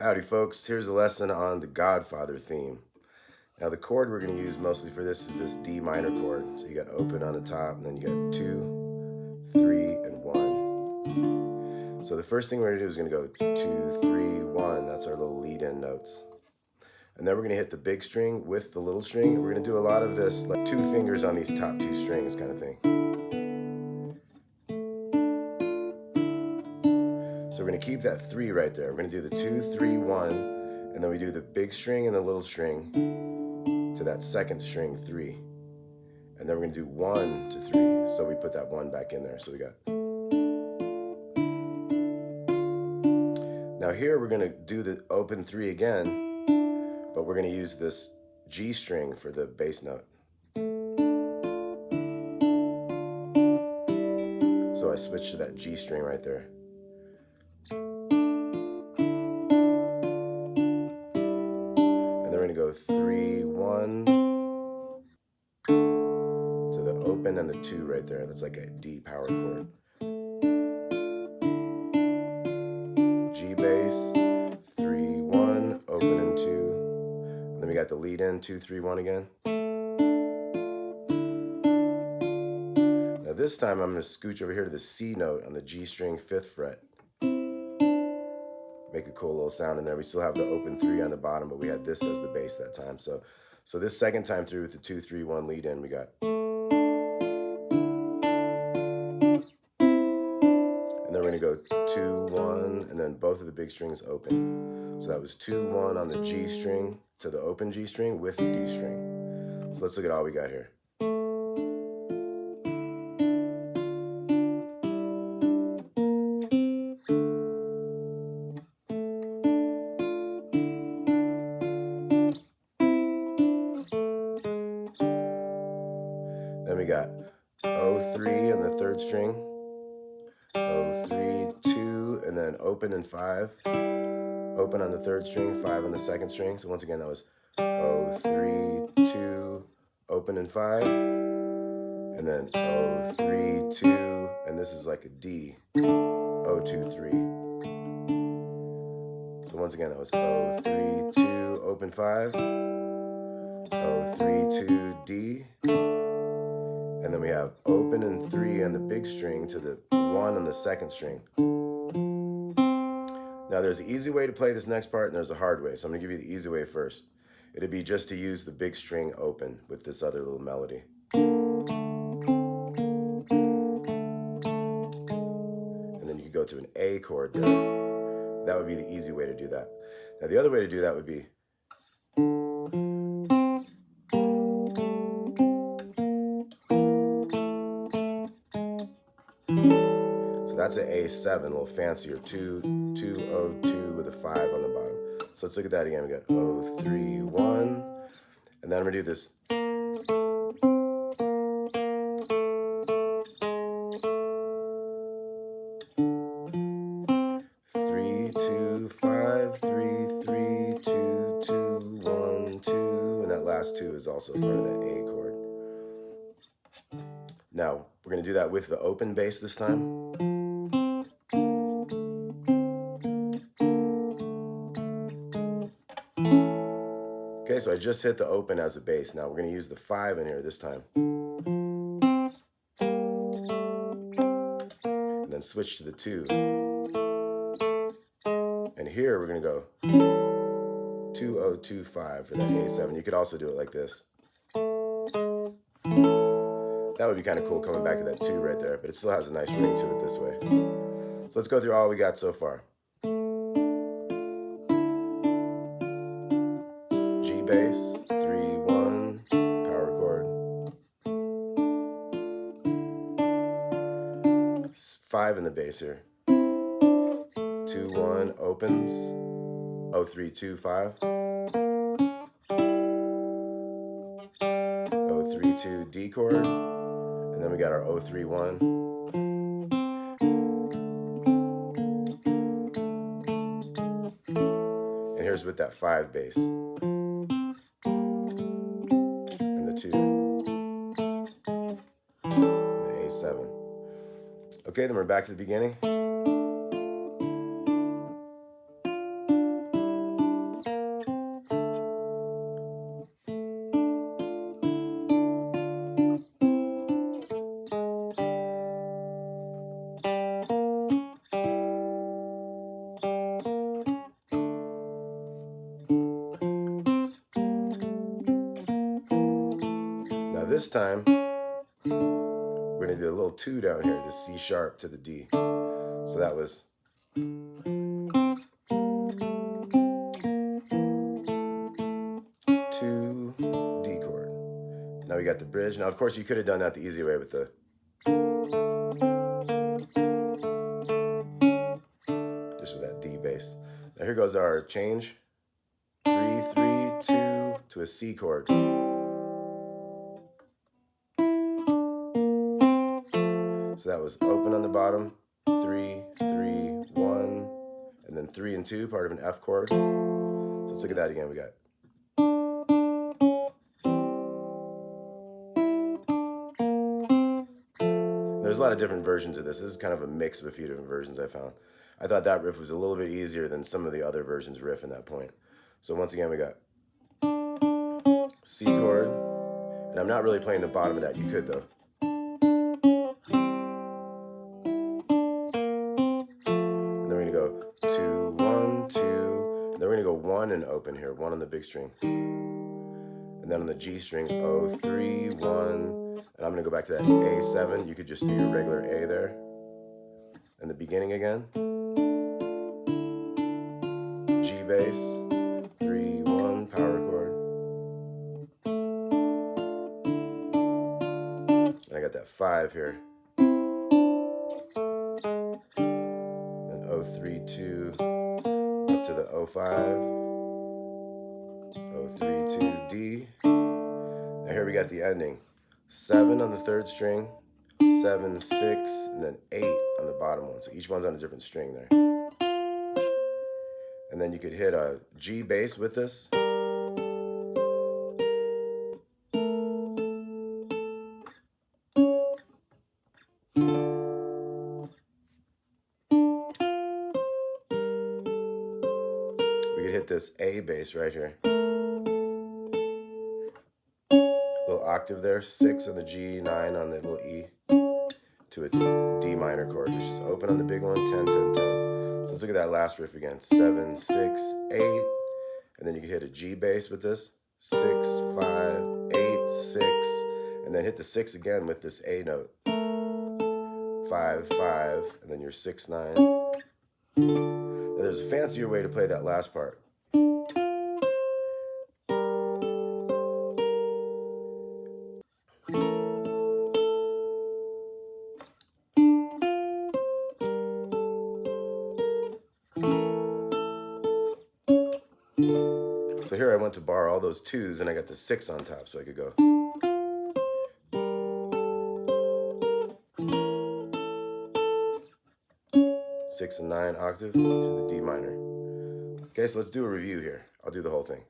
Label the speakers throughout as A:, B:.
A: Howdy folks, here's a lesson on the Godfather theme. Now the chord we're going to use mostly for this is this D minor chord. So you got open on the top, and then you got 2, 3, and 1. So the first thing we're going to do is going to go 2, 3, 1. That's our little lead-in notes. And then we're going to hit the big string with the little string. We're going to do a lot of this, like 2 fingers on these top 2 strings kind of thing. So we're going to keep that 3 right there. We're going to do the 2, 3, 1, and then we do the big string and the little string to that second string 3. And then we're going to do 1 to 3. So we put that 1 back in there. So we got. Now here we're going to do the open 3 again, but we're going to use this G string for the bass note. So I switched to that G string right there. And then we're going to go 3, 1 to the open and the 2 right there. That's like a D power chord. G bass, 3, 1, open and 2. Then we got the lead in 2, 3, 1 again. Now this time I'm going to scooch over here to the C note on the G string 5th fret. Make a cool little sound in there. We still have the open 3 on the bottom, but we had this as the bass that time. So this second time through with the 2, 3, 1 lead in, we got. And then we're going to go 2, 1, and then both of the big strings open. So that was 2, 1 on the G string to the open G string with the D string. So let's look at all we got here. Then we got 0-3 on the 3rd string, 0-3, 2, and then open and 5. Open on the 3rd string, 5 on the 2nd string. So once again, that was 0-3, 2, open and 5, and then 0-3, 2, and this is like a D, 0-2-3. So once again, that was 0-3, 2, open 5, 0-3, 2, D, and then we have open and 3 on the big string to the 1 on the 2nd string. Now there's an easy way to play this next part and there's a hard way. So I'm going to give you the easy way first. It'd be just to use the big string open with this other little melody. And then you could go to an A chord there. That would be the easy way to do that. Now the other way to do that would be. So that's an A7, a little fancier, 2, 2, 0, 2 with a 5 on the bottom. So let's look at that again. We got 0, 3, 1, and then I'm gonna do this. 3, 2, 5, 3, 3, 2, 2, 1, 2, and that last 2 is also part of that A chord. Now we're gonna do that with the open bass this time. Okay, so I just hit the open as a bass. Now we're going to use the 5 in here this time. And then switch to the 2. And here we're going to go 2-0-2-5 for that A7. You could also do it like this. That would be kind of cool coming back to that 2 right there, but it still has a nice ring to it this way. So let's go through all we got so far. G bass, 3, 1, power chord. 5 in the bass here. 2, 1, opens. 0-3, 2, 5. 0-3, 2, D chord. And then we got our 0-3, 1. And here's with that 5 bass. And the 2. And the A7. Okay, then we're back to the beginning. this time, we're going to do a little 2 down here, the C sharp to the D. So that was 2 D chord. Now we got the bridge. Now, of course, you could have done that the easy way with the just with that D bass. Now here goes our change. 3, 3, 2 to a C chord. So that was open on the bottom, 3, 3, 1, and then 3 and 2, part of an F chord. So let's look at that again. We got there's a lot of different versions of this. This is kind of a mix of a few different versions I found. I thought that riff was a little bit easier than some of the other versions riff in that point. So once again, we got C chord, and I'm not really playing the bottom of that. You could though. And then we're gonna go 2, 1, 2. And then we're gonna go 1 and open here, 1 on the big string. And then on the G string, 0, 3, 1. And I'm gonna go back to that A7. You could just do your regular A there. And the beginning again. G bass, 3, 1, power chord. And I got that 5 here. Then 0, 3, 2, up to the 0, 5. 0, 3, 2, D. Now here we got the ending. 7 on the 3rd string, 7, 6, and then 8 on the bottom one. So each one's on a different string there. And then you could hit a G bass with this. We could hit this A bass right here. Little octave there, 6 on the G, 9 on the little E, to a D minor chord, which is open on the big one, 10, 10, 10. So let's look at that last riff again. 7, 6, 8, and then you can hit a G bass with this. 6, 5, 8, 6, and then hit the 6 again with this A note. 5, 5, and then your 6, 9. Now there's a fancier way to play that last part. So here I went to bar all those 2s, and I got the 6 on top, so I could go. Six and 9 octave to the D minor. Okay, so let's do a review here. I'll do the whole thing.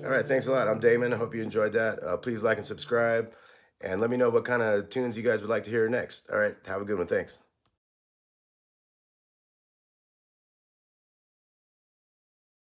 A: All right, thanks a lot. I'm Damon. I hope you enjoyed that. Please like and subscribe, and let me know what kind of tunes you guys would like to hear next. All right, have a good one. Thanks.